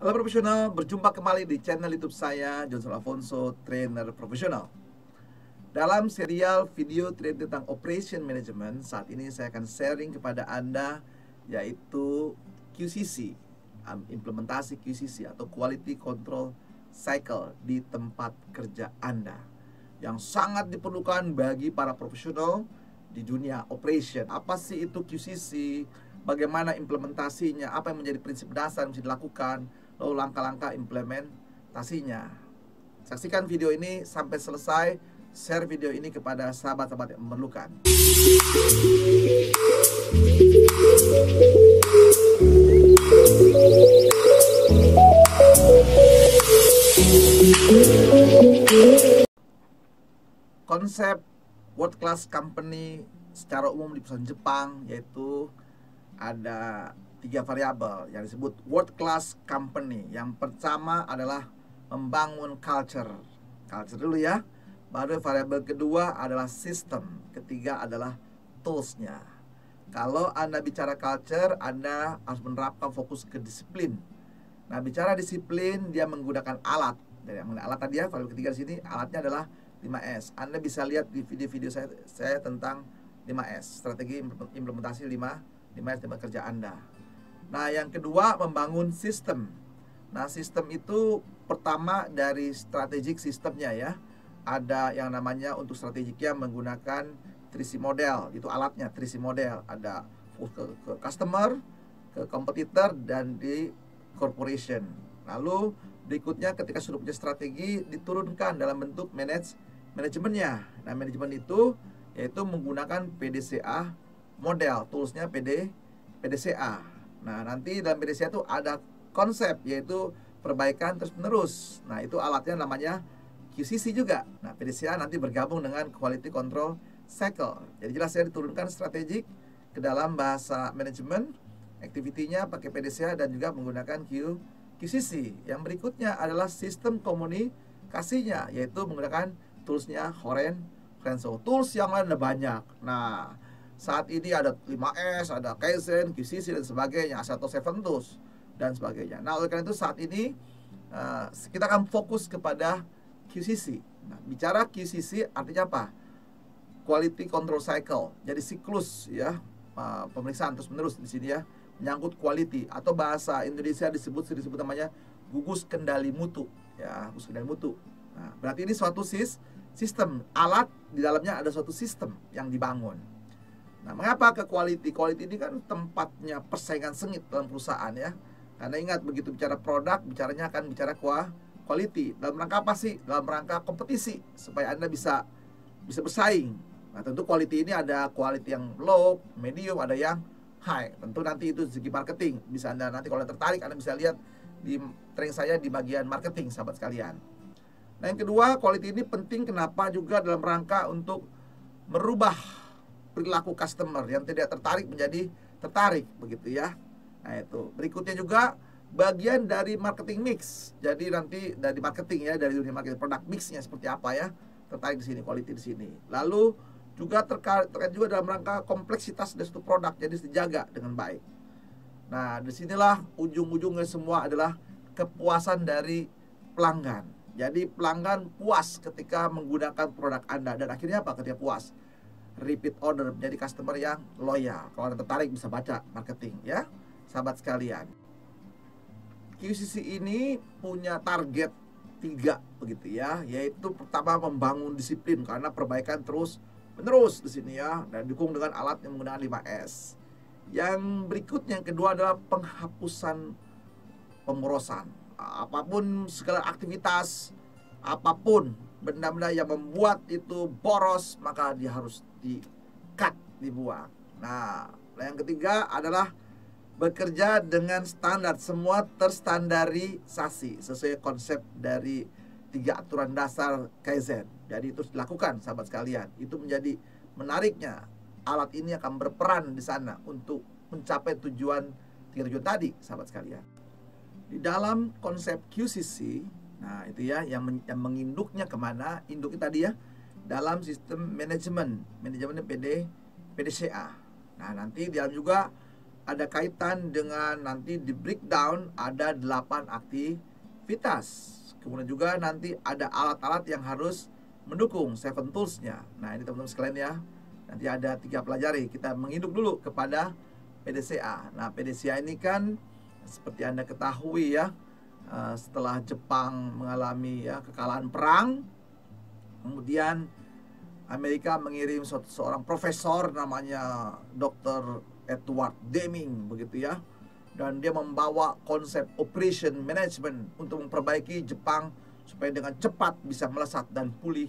Halo profesional, berjumpa kembali di channel YouTube saya, Johnson Alfonso, trainer profesional. Dalam serial video training tentang operation management, saat ini saya akan sharing kepada Anda yaitu QCC, implementasi QCC atau Quality Control Cycle di tempat kerja Anda, yang sangat diperlukan bagi para profesional di dunia operation. Apa sih itu QCC? Bagaimana implementasinya? Apa yang menjadi prinsip dasar yang mesti dilakukan? Lalu langkah-langkah implementasinya. Saksikan video ini sampai selesai. Share video ini kepada sahabat-sahabat yang memerlukan. Konsep world class company secara umum di perusahaan Jepang yaitu ada 3 variabel yang disebut world class company. Yang pertama adalah membangun culture dulu ya. Baru variabel kedua adalah sistem, ketiga adalah toolsnya. Kalau Anda bicara culture, Anda harus menerapkan fokus ke disiplin. Nah, bicara disiplin, dia menggunakan alat. Dari yang alat tadi ya, variabel ketiga di sini, alatnya adalah 5S. Anda bisa lihat di video-video saya tentang 5S, strategi implementasi 5S tempat kerja Anda. Nah, yang kedua membangun sistem. Nah, sistem itu pertama dari strategic sistemnya ya. Ada yang namanya untuk strategiknya menggunakan 3C model, itu alatnya 3C model. Ada ke customer, ke competitor, dan di corporation. Lalu berikutnya ketika sudah punya strategi diturunkan dalam bentuk manajemennya. Nah, manajemen itu yaitu menggunakan PDCA model, toolsnya PDCA. Nah, nanti dalam PDCA itu ada konsep yaitu perbaikan terus-menerus. Nah, itu alatnya namanya QCC juga. Nah, PDCA nanti bergabung dengan Quality Control Cycle. Jadi jelas saya diturunkan strategik ke dalam bahasa manajemen, activity-nya pakai PDCA dan juga menggunakan QCC. Yang berikutnya adalah sistem komunikasinya, yaitu menggunakan toolsnya Horenso. Tools yang lain ada banyak. Nah, saat ini ada 5S, ada Kaizen, QCC dan sebagainya, Asato 7 Tools dan sebagainya. Nah, oleh karena itu saat ini kita akan fokus kepada QCC. Nah, bicara QCC artinya apa? Quality Control Cycle. Jadi siklus ya, pemeriksaan terus menerus di sini ya, menyangkut quality atau bahasa Indonesia disebut namanya gugus kendali mutu ya, gugus kendali mutu. Nah, berarti ini suatu sistem, alat di dalamnya ada suatu sistem yang dibangun. Nah, mengapa ke quality? Quality ini kan tempatnya persaingan sengit dalam perusahaan ya. Karena ingat, begitu bicara produk, bicaranya akan bicara quality. Dalam rangka apa sih? Dalam rangka kompetisi, supaya Anda bisa bersaing. Nah, tentu quality ini ada quality yang low, medium, ada yang high. Tentu nanti itu segi marketing. Bisa Anda nanti kalau tertarik, Anda bisa lihat di training saya di bagian marketing, sahabat sekalian. Nah, yang kedua, quality ini penting kenapa juga dalam rangka untuk merubah perilaku customer yang tidak tertarik menjadi tertarik, begitu ya. Nah, itu berikutnya juga bagian dari marketing mix. Jadi nanti dari marketing ya, dari dunia marketing, produk mixnya seperti apa ya, tertarik di sini, quality di sini. Lalu juga terkait juga dalam rangka kompleksitas dari suatu produk, jadi dijaga dengan baik. Nah, disinilah ujung-ujungnya semua adalah kepuasan dari pelanggan. Jadi pelanggan puas ketika menggunakan produk Anda, dan akhirnya apa? Ketika puas, repeat order, menjadi customer yang loyal. Kalau Anda tertarik bisa baca marketing ya, sahabat sekalian. QCC ini punya target 3 begitu ya, yaitu pertama membangun disiplin karena perbaikan terus menerus di sini ya, dan didukung dengan alat yang menggunakan 5S. Yang berikutnya, yang kedua adalah penghapusan pemborosan. Apapun segala aktivitas, apapun benda-benda yang membuat itu boros, maka dia harus di-cut, dibuang. Nah, yang ketiga adalah bekerja dengan standar, semua terstandarisasi sesuai konsep dari 3 aturan dasar Kaizen. Jadi itu dilakukan, sahabat sekalian. Itu menjadi menariknya. Alat ini akan berperan di sana untuk mencapai tujuan 3 tujuan tadi, sahabat sekalian. Di dalam konsep QCC, nah itu ya yang menginduknya kemana? Induknya tadi ya dalam sistem manajemennya PDCA. Nah, nanti di dalam juga ada kaitan dengan nanti di breakdown ada 8 aktivitas. Kemudian juga nanti ada alat-alat yang harus mendukung 7 tools-nya. Nah, ini teman-teman sekalian ya. Nanti ada 3 pelajari. Kita menginduk dulu kepada PDCA. Nah, PDCA ini kan seperti Anda ketahui ya, setelah Jepang mengalami ya kekalahan perang, kemudian Amerika mengirim seorang profesor namanya Dr. Edward Deming begitu ya, dan dia membawa konsep operation management untuk memperbaiki Jepang supaya dengan cepat bisa melesat dan pulih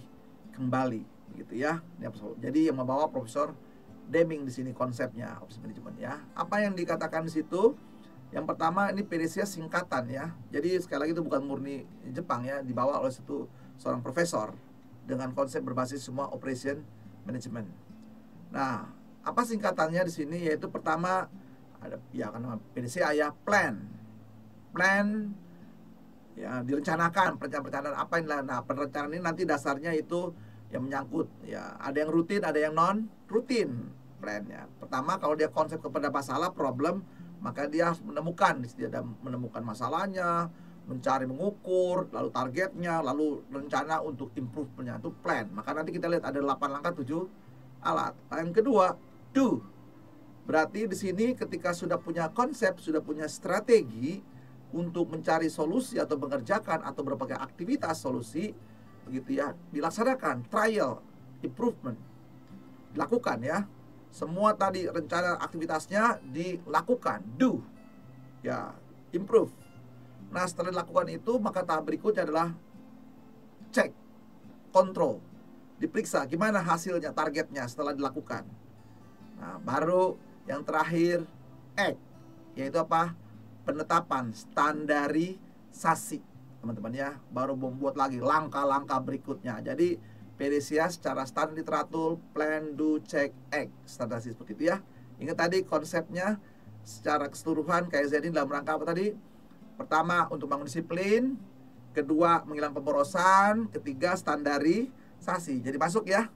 kembali begitu ya. Jadi yang membawa Profesor Deming di sini konsepnya operation management ya. Apa yang dikatakan di situ? Yang pertama ini PDCA singkatan ya. Jadi sekali lagi itu bukan murni Jepang ya, dibawa oleh seorang profesor dengan konsep berbasis semua operation management. Nah, apa singkatannya di sini? Yaitu pertama ada ya kan nama PDCA ya, plan ya, direncanakan, perencanaan apa ini lah. Nah, perencanaan ini nanti dasarnya itu yang menyangkut ya, ada yang rutin, ada yang non rutin plannya. Pertama, kalau dia konsep kepada masalah problem, maka dia harus menemukan, dia ada menemukan masalahnya, mencari, mengukur, lalu targetnya, lalu rencana untuk improve-nya, itu plan. Maka nanti kita lihat ada 8 langkah 7 alat. Yang kedua, do. Berarti di sini ketika sudah punya konsep, sudah punya strategi untuk mencari solusi atau mengerjakan atau berbagai aktivitas solusi, begitu ya, dilaksanakan, trial, improvement, dilakukan ya. Semua tadi rencana aktivitasnya dilakukan, do, ya, improve. Nah, setelah dilakukan itu, maka tahap berikutnya adalah cek, kontrol, diperiksa gimana hasilnya, targetnya setelah dilakukan. Nah, baru yang terakhir act, yaitu apa? Penetapan, standarisasi, teman-teman ya. Baru membuat lagi langkah-langkah berikutnya. Jadi PDCA secara standar literatur, plan, do, check, act, standarisasi seperti itu ya. Ingat tadi konsepnya secara keseluruhan KSZ ini dalam rangka apa tadi? Pertama, untuk bangun disiplin. Kedua, menghilang pemborosan. Ketiga, standarisasi. Jadi masuk ya.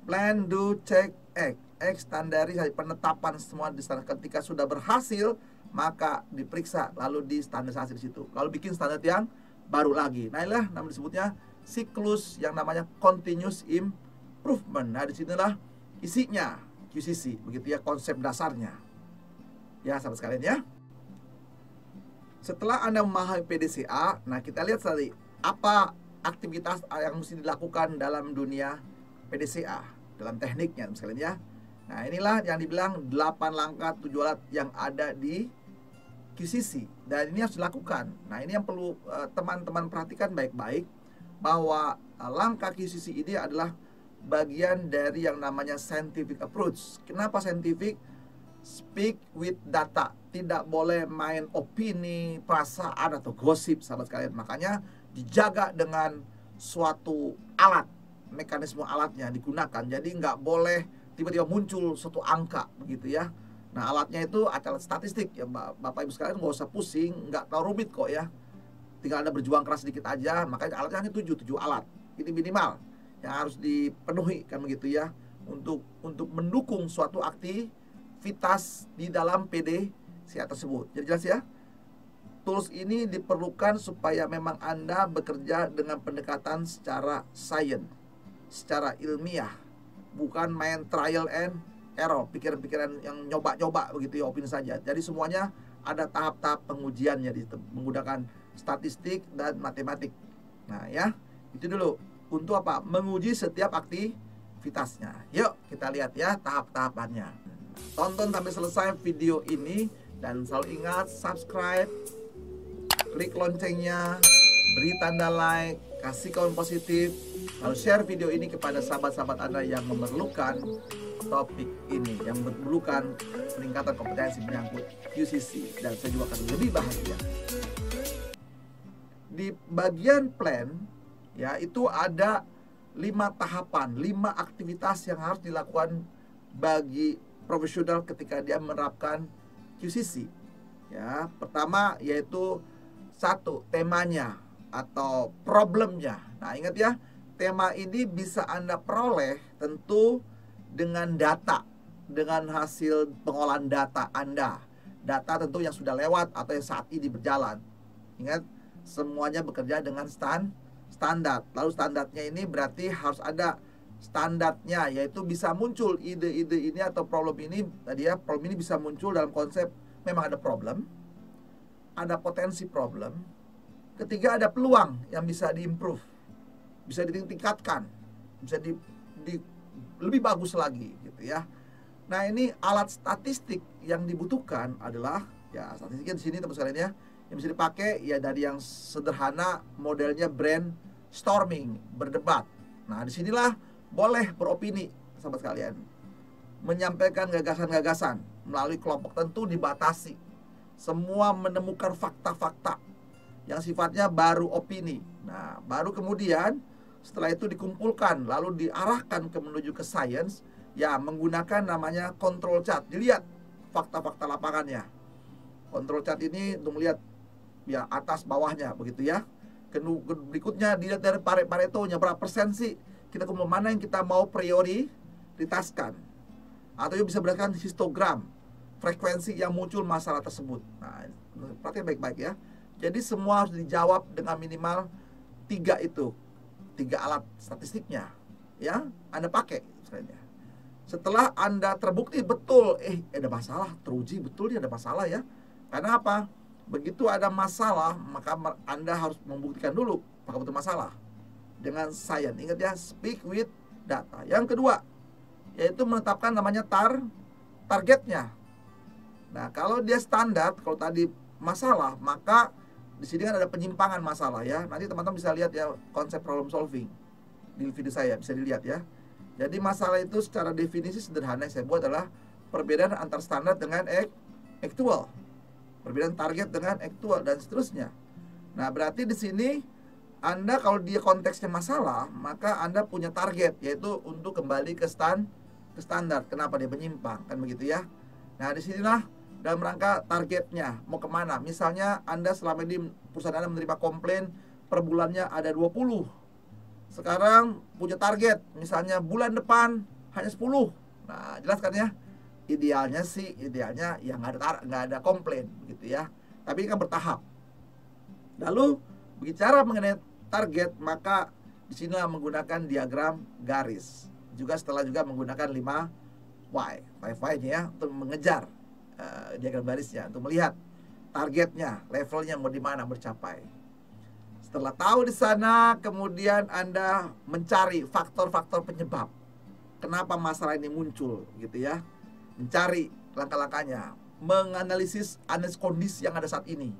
Plan, do, check, act. Act, standarisasi, penetapan semua di standar. Ketika sudah berhasil, maka diperiksa, lalu di standarisasi di situ. Lalu bikin standar yang baru lagi. Nah, inilah nama disebutnya siklus yang namanya continuous improvement. Nah, disinilah isinya QCC. Begitu ya, konsep dasarnya. Ya, sahabat sekalian ya. Setelah Anda memahami PDCA, nah kita lihat tadi apa aktivitas yang mesti dilakukan dalam dunia PDCA, dalam tekniknya sekalian ya. Nah, inilah yang dibilang 8 langkah 7 alat yang ada di QCC, dan ini harus dilakukan. Nah, ini yang perlu teman-teman perhatikan baik-baik, bahwa langkah QCC ini adalah bagian dari yang namanya scientific approach. Kenapa scientific? Speak with data, tidak boleh main opini, perasaan atau gosip, sahabat sekalian. Makanya dijaga dengan suatu alat, mekanisme alatnya digunakan. Jadi nggak boleh tiba-tiba muncul suatu angka begitu ya. Nah, alatnya itu alat statistik ya, Bapak Ibu sekalian, nggak usah pusing, nggak terlalu rumit kok ya. Tinggal Anda berjuang keras sedikit aja. Makanya alatnya hanya 7 alat. Ini minimal yang harus dipenuhi kan begitu ya, untuk mendukung suatu aktivitas di dalam PDCA tersebut. Jadi jelas ya. Tools ini diperlukan supaya memang Anda bekerja dengan pendekatan secara sains, secara ilmiah, bukan main trial and error, pikiran-pikiran yang nyoba-nyoba begitu ya, opini saja. Jadi semuanya ada tahap-tahap pengujiannya menggunakan statistik dan matematik. Nah ya, itu dulu. Untuk apa? Menguji setiap aktivitasnya. Yuk kita lihat ya tahap-tahapannya. Tonton sampai selesai video ini, dan selalu ingat subscribe, klik loncengnya, beri tanda like, kasih komen positif, lalu share video ini kepada sahabat-sahabat Anda yang memerlukan topik ini, yang memerlukan peningkatan kompetensi menyangkut QCC, dan saya juga akan lebih bahagia. Di bagian plan ya, itu ada 5 tahapan, 5 aktivitas yang harus dilakukan bagi profesional ketika dia menerapkan QCC. Ya, pertama yaitu 1, temanya atau problemnya. Nah, ingat ya, tema ini bisa Anda peroleh tentu dengan data, dengan hasil pengolahan data Anda, data tentu yang sudah lewat atau yang saat ini berjalan. Ingat, semuanya bekerja dengan standar. Lalu standarnya ini berarti harus ada standarnya, yaitu bisa muncul ide-ide ini atau problem ini. Tadi ya, problem ini bisa muncul dalam konsep memang ada problem, ada potensi problem. Ketiga, ada peluang yang bisa diimprove, bisa ditingkatkan, bisa lebih bagus lagi gitu ya. Nah, ini alat statistik yang dibutuhkan adalah ya statistiknya di sini teman sekalian ya. Yang bisa dipakai ya dari yang sederhana modelnya brainstorming, berdebat. Nah, disinilah boleh beropini sahabat sekalian. Menyampaikan gagasan-gagasan melalui kelompok tentu dibatasi. Semua menemukan fakta-fakta yang sifatnya baru opini. Nah, baru kemudian setelah itu dikumpulkan lalu diarahkan menuju ke science ya menggunakan namanya control chart. Dilihat fakta-fakta lapangannya. Control chart ini untuk melihat ya atas bawahnya begitu ya. Berikutnya dilihat dari Paretonya berapa persen sih kita kumpul, mana yang kita mau prioritaskan. Atau bisa berdasarkan histogram frekuensi yang muncul masalah tersebut. Nah, perhatikan baik-baik ya. Jadi semua harus dijawab dengan minimal 3 itu. 3 alat statistiknya ya Anda pakai sebenarnya. Setelah Anda terbukti betul ada masalah, teruji betul ada masalah ya. Karena apa? Begitu ada masalah, maka Anda harus membuktikan dulu apakah betul masalah dengan science. Ingat ya, speak with data. Yang kedua, yaitu menetapkan namanya targetnya. Nah, kalau dia standar, kalau tadi masalah, maka di sini kan ada penyimpangan masalah ya. Nanti teman-teman bisa lihat ya konsep problem solving di video saya, bisa dilihat ya. Jadi masalah itu secara definisi sederhana yang saya buat adalah perbedaan antar standar dengan actual, perbedaan target dengan actual dan seterusnya. Nah, berarti di sini Anda kalau dia konteksnya masalah, maka Anda punya target yaitu untuk kembali ke standar. Kenapa dia menyimpang kan begitu ya. Nah, disinilah dalam rangka targetnya mau kemana. Misalnya Anda selama ini perusahaan Anda menerima komplain per bulannya ada 20. Sekarang punya target misalnya bulan depan hanya 10. Nah, jelas kan ya. Idealnya ya nggak ada komplain gitu ya. Tapi ini kan bertahap. Lalu bicara mengenai target, maka disinilah menggunakan diagram garis. Setelah juga menggunakan 5 Y-nya ya untuk mengejar diagram garisnya, untuk melihat targetnya, levelnya mau di mana bercapai. Setelah tahu di sana, kemudian Anda mencari faktor-faktor penyebab kenapa masalah ini muncul gitu ya. Mencari langkah-langkahnya, menganalisis kondisi yang ada saat ini.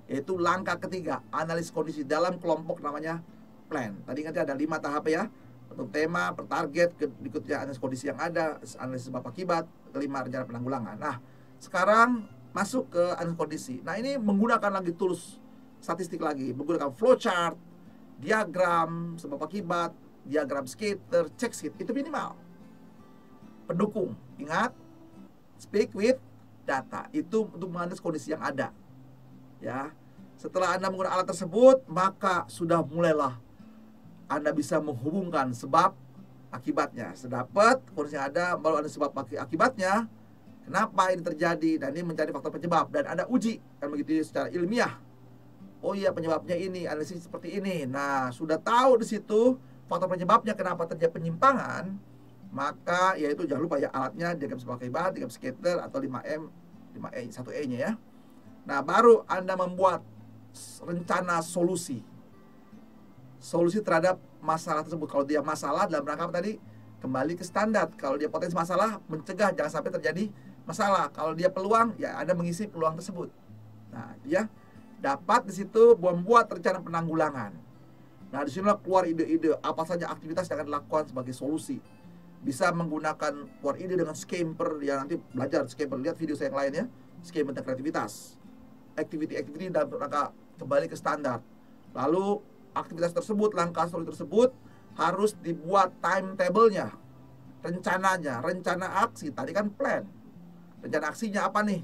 Yaitu langkah ketiga, analisis kondisi dalam kelompok namanya plan. Tadi ingat ada 5 tahap ya. Untuk tema, per target, berikutnya analisis kondisi yang ada, analisis sebab akibat, kelima rencana penanggulangan. Nah, sekarang masuk ke analisis kondisi. Nah, ini menggunakan lagi tools statistik lagi, menggunakan flowchart, diagram sebab akibat, diagram scatter, check sheet, itu minimal. Pendukung, ingat, speak with data, itu untuk menganalisis kondisi yang ada. Ya, setelah Anda menggunakan alat tersebut, maka sudah mulailah Anda bisa menghubungkan sebab akibatnya. Sedapat kondisi yang ada, baru ada sebab akibatnya. Kenapa ini terjadi? Dan ini mencari faktor penyebab dan Anda uji kan begitu secara ilmiah. Oh iya, penyebabnya ini, analisis seperti ini. Nah, sudah tahu di situ faktor penyebabnya kenapa terjadi penyimpangan, maka yaitu jangan lupa ya alatnya diagram sebab akibat, diagram scatter atau 5M, 5E, 1E-nya ya. Nah, baru Anda membuat rencana solusi terhadap masalah tersebut. Kalau dia masalah dalam rangka apa tadi? Kembali ke standar. Kalau dia potensi masalah, mencegah jangan sampai terjadi masalah. Kalau dia peluang, ya Anda mengisi peluang tersebut. Nah, ya dapat di situ membuat rencana penanggulangan. Nah, di sinilah keluar ide-ide apa saja aktivitas yang akan dilakukan sebagai solusi. Bisa menggunakan keluar ide dengan skemper, ya nanti belajar skemper, lihat video saya yang lain ya. Skemper tentang kreativitas. Activity dalam rangka kembali ke standar. Lalu aktivitas tersebut, langkah solusi tersebut harus dibuat timetable-nya, rencananya, rencana aksi. Tadi kan plan. Rencana aksinya apa nih?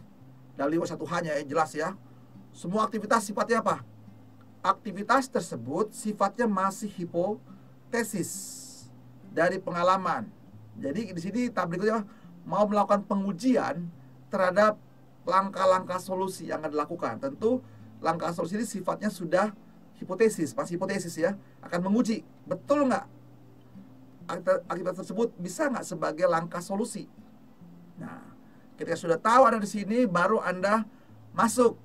Dari 1H-nya ya, jelas ya. Semua aktivitas sifatnya apa? Aktivitas tersebut sifatnya masih hipotesis dari pengalaman. Jadi di sini tab berikutnya mau melakukan pengujian terhadap langkah-langkah solusi yang akan dilakukan. Tentu langkah solusi ini sifatnya sudah hipotesis, masih hipotesis ya, akan menguji betul nggak aktivitas tersebut bisa nggak sebagai langkah solusi. Nah, ketika sudah tahu ada di sini, baru Anda masuk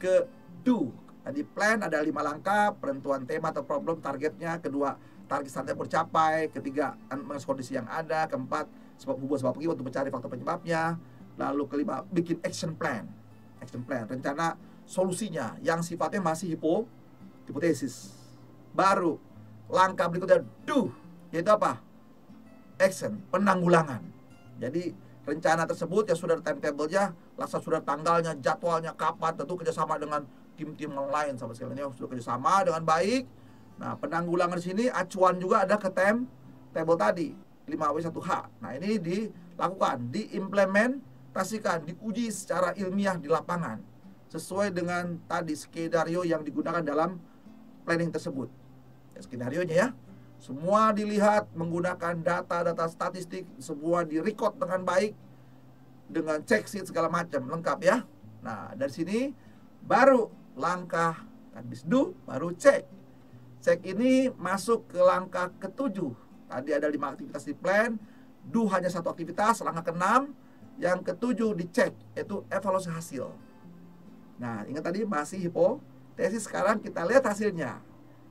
ke do. Tadi plan ada 5 langkah, penentuan tema atau problem, targetnya, kedua target standar tercapai, ketiga mengenai kondisi yang ada, keempat hubungan sebab akibat untuk mencari faktor penyebabnya, lalu kelima bikin action plan, rencana solusinya yang sifatnya masih hipotesis. Baru langkah berikutnya do, yaitu apa? Action, penanggulangan. Jadi rencana tersebut ya sudah ada timetable-nya, sudah tanggalnya, jadwalnya, kapan, tentu kerjasama dengan tim-tim yang lain sama sekalian ya, sudah kerjasama dengan baik. Nah, penanggulangan di sini acuan juga ada ke timetable tadi 5W1H. Nah, ini dilakukan, diimplementasikan, diuji secara ilmiah di lapangan sesuai dengan tadi skenario yang digunakan dalam planning tersebut. Ya, skenarionya ya, semua dilihat menggunakan data-data statistik, semua direcord dengan baik, dengan check sheet segala macam lengkap ya. Nah, dari sini baru langkah habis do, baru cek. Cek ini masuk ke langkah ke-7. Tadi ada 5 aktivitas di plan, do hanya 1 aktivitas, langkah ke-6, yang ke-7 dicek, yaitu evaluasi hasil. Nah, ingat tadi masih hipotesis, sekarang kita lihat hasilnya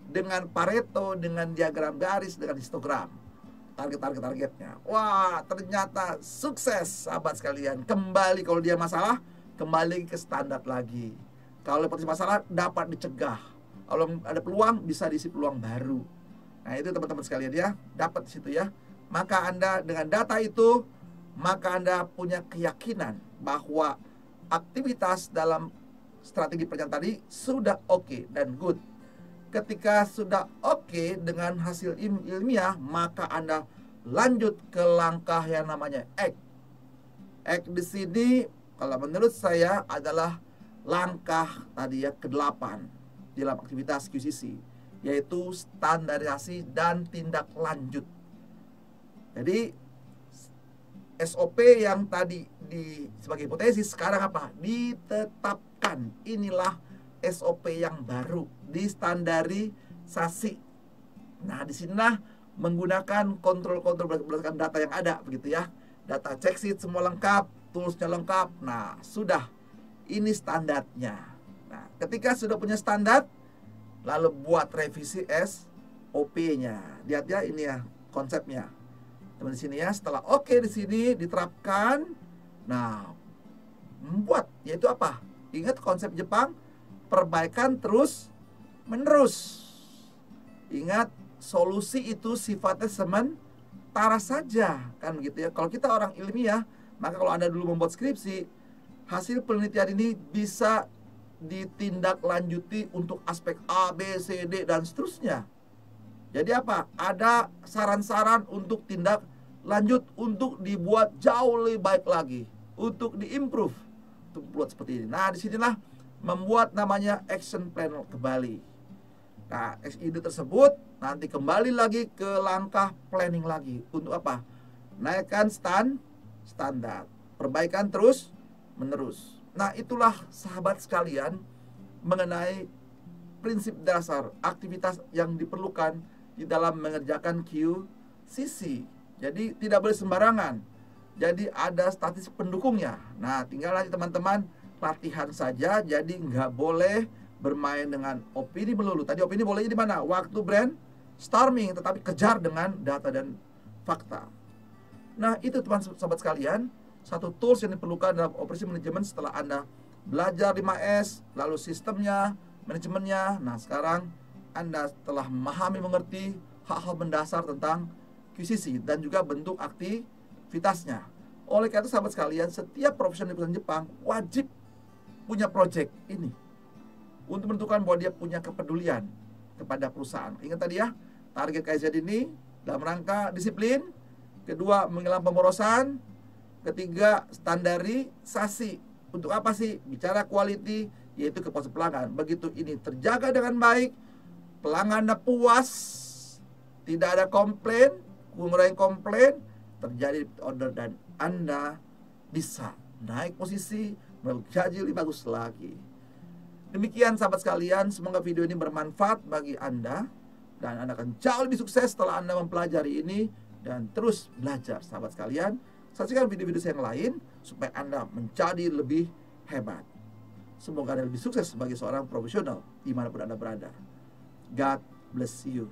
dengan Pareto, dengan diagram garis, dengan histogram, targetnya. Wah, ternyata sukses sahabat sekalian. Kembali kalau dia masalah, kembali ke standar lagi. Kalau potensi masalah dapat dicegah. Kalau ada peluang bisa diisi peluang baru. Nah, itu teman-teman sekalian ya, dapat di situ ya. Maka Anda dengan data itu, maka Anda punya keyakinan bahwa aktivitas dalam strategi perencanaan tadi sudah oke dan good. Ketika sudah oke dengan hasil ilmiah, maka Anda lanjut ke langkah yang namanya act. Act di sini kalau menurut saya adalah langkah tadi ya ke-8 dalam aktivitas QCC, yaitu standarisasi dan tindak lanjut. Jadi SOP yang tadi sebagai hipotesis sekarang apa? Ditetapkan. Inilah SOP yang baru, distandarisasi. Nah, disinilah menggunakan kontrol-kontrol berdasarkan data yang ada, begitu ya. Data check sheet semua lengkap, toolsnya lengkap. Nah, sudah. Ini standarnya. Nah, ketika sudah punya standar, lalu buat revisi SOP-nya. Lihat ya, ini ya konsepnya. Teman di sini ya, setelah oke di sini diterapkan. Nah, membuat yaitu apa? Ingat konsep Jepang, perbaikan terus menerus. Ingat, solusi itu sifatnya sementara saja, kan begitu ya. Kalau kita orang ilmiah, maka kalau Anda dulu membuat skripsi, hasil penelitian ini bisa ditindaklanjuti untuk aspek A, B, C, D, dan seterusnya. Jadi apa? Ada saran-saran untuk tindak lanjut, untuk dibuat jauh lebih baik lagi, untuk diimprove, untuk buat seperti ini. Nah, disinilah membuat namanya action plan kembali. Nah, ide tersebut nanti kembali lagi ke langkah planning lagi. Untuk apa? Naikkan standar, perbaikan terus menerus. Nah, itulah sahabat sekalian mengenai prinsip dasar aktivitas yang diperlukan di dalam mengerjakan QCC. Jadi tidak boleh sembarangan. Jadi ada statistik pendukungnya. Nah, tinggal nanti teman-teman latihan saja. Jadi nggak boleh bermain dengan opini melulu. Tadi opini bolehnya di mana? Waktu brainstorming, tetapi kejar dengan data dan fakta. Nah, itu teman-teman sahabat sekalian, satu tools yang diperlukan dalam operasi manajemen setelah Anda belajar 5S, lalu sistemnya, manajemennya. Nah, sekarang Anda telah memahami, mengerti hal-hal mendasar tentang QCC dan juga bentuk aktivitasnya. Oleh karena itu sahabat sekalian, setiap profesional di perusahaan Jepang wajib punya project ini untuk menentukan bahwa dia punya kepedulian kepada perusahaan. Ingat tadi ya, target KaiZen ini dalam rangka disiplin, kedua menghilangkan pemborosan, ketiga standarisasi. Untuk apa sih? Bicara quality, yaitu kepuasan pelanggan. Begitu ini terjaga dengan baik, pelanggan Anda puas, tidak ada komplain, mengurangi komplain, terjadi order dan Anda bisa naik posisi, gaji lebih bagus lagi. Demikian sahabat sekalian, semoga video ini bermanfaat bagi Anda, dan Anda akan jauh lebih sukses setelah Anda mempelajari ini. Dan terus belajar sahabat sekalian. Saksikan video-video saya yang lain supaya Anda menjadi lebih hebat. Semoga Anda lebih sukses sebagai seorang profesional dimanapun Anda berada. God bless you.